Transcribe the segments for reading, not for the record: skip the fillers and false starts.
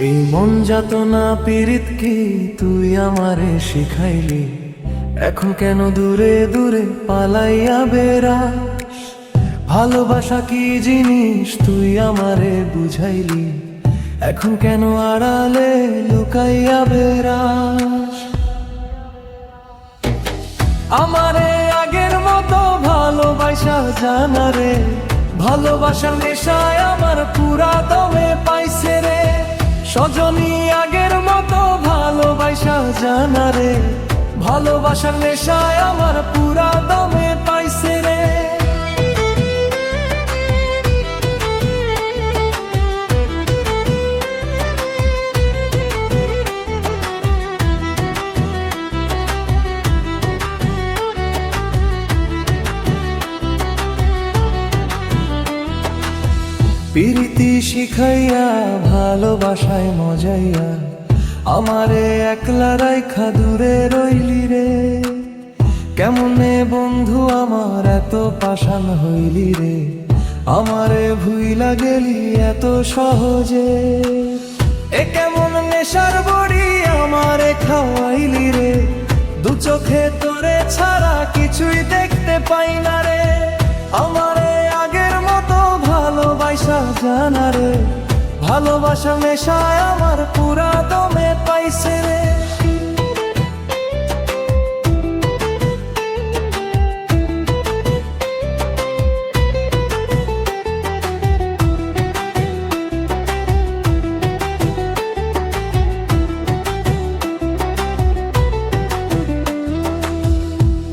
এই মন যাতনা পীড়িত কি তুই আমারে শিখাইলি, এখন কেন দূরে দূরে পালাইয়া বেড়াস? ভালোবাসা কি জিনিস তুই আমারে বুঝাইলি, এখন কেন আড়ালে লুকাইয়া বেড়াস? আমারে আগের মতো ভালোবাসা জানা রে, ভালোবাসার নেশায় আমার পুরা দমে পাইছে রে। সজনী আগের মতো ভালোবাসা জানা রে, ভালোবাসার নেশায় আমার পুরা দমে পাইছে রে। প্রীতি শিখাইয়া ভালোবাসায় মজাইয়া আমারে একলা রাইখা দূরে রইলি রে। কেমনে বন্ধু আমার এত পাষাণ হইলি রে, আমারে ভুইলা গেলি এত সহজে। এ কেমন নেশার বড়ি আমারে খাওয়াইলি রে, দু চোখে তোরে ছাড়া কিছুই দেখতে পাই না রে। আমারে আগের মতো ভালোবাসা জানা রে, ভালোবাসা নেশায় আমার পুরা দমে পাইছে রে।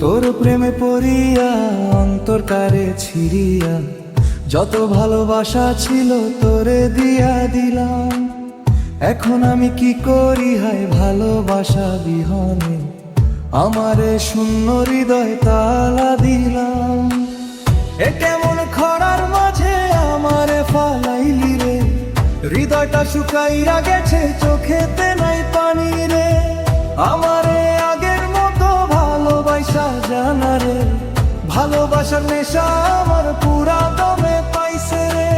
তোর প্রেমে পড়িয়া অন্তর কারে ছিড়িয়া, যত ভালোবাসা ছিল তোরে দিয়া দিলাম। এখন আমি কি করি হায় ভালোবাসা বিহনে, আমারে শূন্য হৃদয় তালা দিলাম। এ কেমন খরার মাঝে আমারে ফালাইলি রে, হৃদয়টা শুকাইয়া গেছে চোখেতে নাই পানি রে। আমারে আগের মতো ভালোবাসা জানা রে, ভালোবাসার নেশা আমার পুরা দমে পাইছে রে।